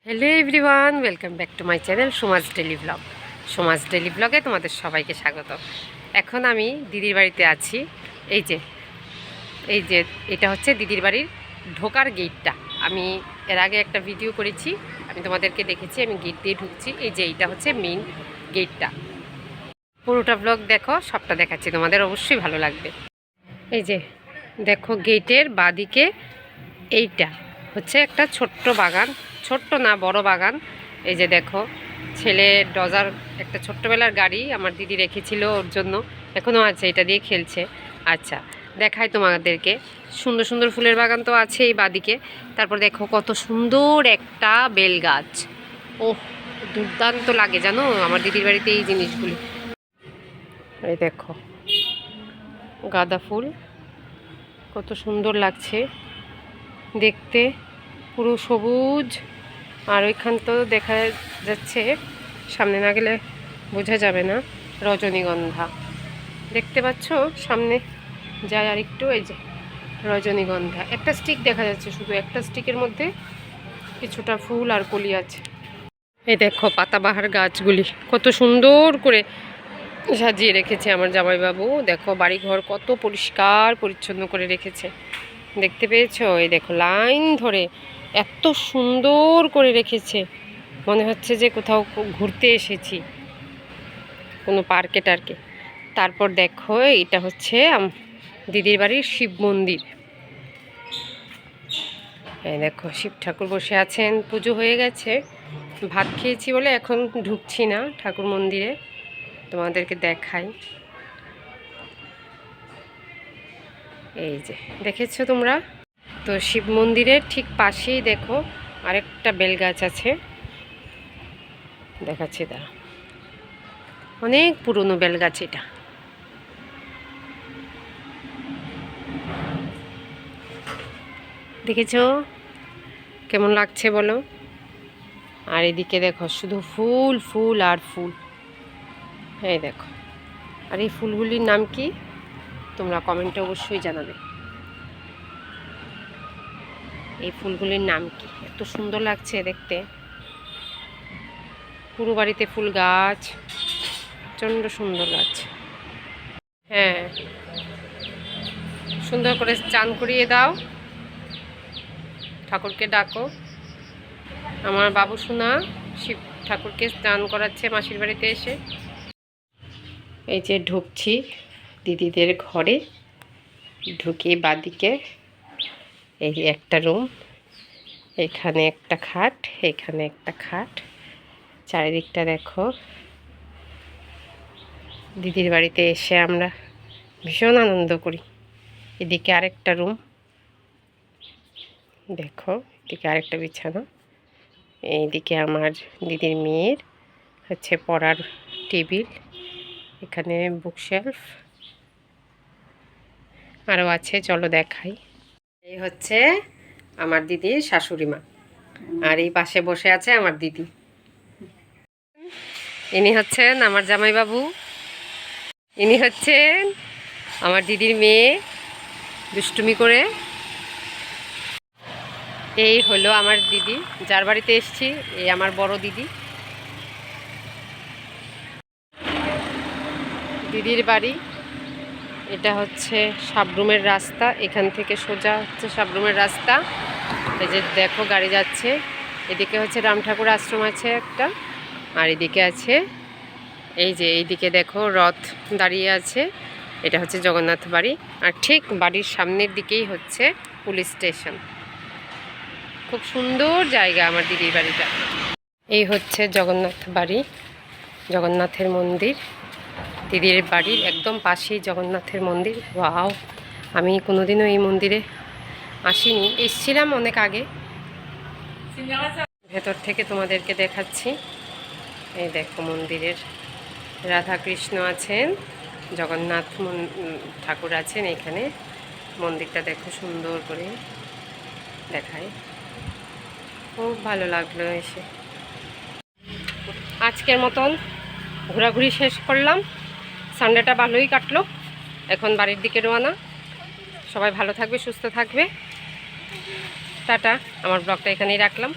Hello everyone, welcome back to my channel Somaj daily blog. Somaj daily ব্লগে তোমাদের সবাইকে স্বাগত। এখন আমি দিদির বাড়িতে আছি। এই যে এটা হচ্ছে দিদির বাড়ির ঢোকার গেটটা। আমি এর আগে একটা ভিডিও করেছি, আমি তোমাদেরকে দেখেছি আমি গেট দিয়ে ঢুকছি। এই যে এইটা হচ্ছে মেইন গেটটা। পুরোটা ব্লগ দেখো, সবটা দেখাচ্ছি, তোমাদের অবশ্যই ভালো লাগবে। এই যে দেখো গেটের বাঁদিকে এইটা হচ্ছে একটা ছোট্ট বাগান, ছোট্ট না বড় বাগান। এই যে দেখো ছেলে ডজার একটা ছোট্টবেলার গাড়ি আমার দিদি রেখেছিল ওর জন্য, এখনও আছে, এটা দিয়ে খেলছে। আচ্ছা দেখাই তোমাদেরকে, সুন্দর সুন্দর ফুলের বাগান তো আছে এই বাদিকে। তারপর দেখো কত সুন্দর একটা বেল গাছ, ওহ দুর্দান্ত লাগে জানো আমার দিদির বাড়িতে এই জিনিসগুলি। এই দেখো গাঁদা ফুল কত সুন্দর লাগছে দেখতে, পুরো সবুজ। আর ওইখান তো দেখা যাচ্ছে, সামনে না গেলে বোঝা যাবে না, রজনীগন্ধা দেখতে পাচ্ছ সামনে যায় আর একটু। এই যে রজনীগন্ধা একটা স্টিক দেখা যাচ্ছে, শুধু একটা স্টিকের মধ্যে কিছুটা ফুল আর কলি আছে। এই দেখো পাতাবাহার গাছগুলি কত সুন্দর করে সাজিয়ে রেখেছে আমার জামাইবাবু। দেখো বাড়িঘর কত পরিষ্কার পরিচ্ছন্ন করে রেখেছে, দেখতে পেয়েছো? এই দেখো লাইন ধরে এত সুন্দর করে রেখেছে, মনে হচ্ছে যে কোথাও ঘুরতে এসেছি, কোনো পার্কে টার্কে। তারপর দেখো এটা হচ্ছে দিদির বাড়ির শিব মন্দির। এই দেখো শিব ঠাকুর বসে আছেন, পুজো হয়ে গেছে, ভাত খেয়েছি বলে এখন ঢুকছি না ঠাকুর মন্দিরে, তোমাদেরকে দেখাই। এই যে দেখেছো তোমরা তো, শিব মন্দিরের ঠিক পাশেই দেখো আরেকটা বেল গাছ আছে, দেখাচ্ছি দাঁড়া, অনেক পুরনো বেল গাছ এটা। দেখেছো কেমন লাগছে বলো? আর এদিকে দেখো শুধু ফুল ফুল আর ফুল। এই দেখো, আর এই ফুলগুলির নাম কি তোমরা কমেন্টে অবশ্যই জানাবে। এই ফুলগুলির নাম কি, এত সুন্দর লাগছে দেখতে, পুরো বাড়িতে ফুল গাছ, প্রচণ্ড সুন্দর লাগছে। হ্যাঁ সুন্দর করে চান করিয়ে দাও, ঠাকুরকে ডাকো। আমার বাবু সোনা শিব ঠাকুরকে স্নান করাচ্ছে মাসির বাড়িতে এসে। এই যে ঢুকছি দিদিদের ঘরে, ঢুকে বাদিকে এই একটা রুম, এখানে একটা খাট, এখানে একটা খাট, চারিদিকটা দেখো। দিদির বাড়িতে এসে আমরা ভীষণ আনন্দ করি। এদিকে আরেকটা রুম দেখো, এদিকে আরেকটা বিছানা, এইদিকে আমার দিদির মেয়ের হচ্ছে পড়ার টেবিল, এখানে বুকশেলফ আরও আছে, চলো দেখাই। এই হচ্ছে আমার দিদির শাশুড়ি মা, আর এই পাশে বসে আছে আমার দিদি, ইনি হচ্ছেন আমার জামাইবাবু, ইনি হচ্ছেন আমার দিদির মেয়ে দুষ্টুমি করে। এই হলো আমার দিদি যার বাড়িতে এসেছি, এই আমার বড় দিদি। দিদির বাড়ি এটা হচ্ছে সাবরুমের রাস্তা, এখান থেকে সোজা হচ্ছে সাবরুমের রাস্তা। এই যে দেখো গাড়ি যাচ্ছে, এদিকে হচ্ছে রাম ঠাকুর আশ্রম আছে একটা, আর এদিকে আছে এই যে এইদিকে দেখো রথ দাঁড়িয়ে আছে, এটা হচ্ছে জগন্নাথ বাড়ি। আর ঠিক বাড়ির সামনের দিকেই হচ্ছে পুলিশ স্টেশন। খুব সুন্দর জায়গা আমার দিদির বাড়িটা। এই হচ্ছে জগন্নাথ বাড়ি, জগন্নাথের মন্দির, দিদির বাড়ির একদম পাশেই জগন্নাথের মন্দির। ওয়াও, আমি কোনোদিনও এই মন্দিরে আসিনি, এসেছিলাম অনেক আগে। ভেতর থেকে তোমাদেরকে দেখাচ্ছি। এই দেখো মন্দিরের রাধা কৃষ্ণ আছেন, জগন্নাথ ঠাকুর আছেন এখানে। মন্দিরটা দেখো সুন্দর করে দেখায়, খুব ভালো লাগলো এসে। আজকের মতন ঘোরাঘুরি শেষ করলাম, সানডেটা ভালোই কাটলো, এখন বাড়ির দিকে রওনা। সবাই ভালো থাকবে, সুস্থ থাকবে, টাটা। আমার ব্লগটা এখানেই রাখলাম।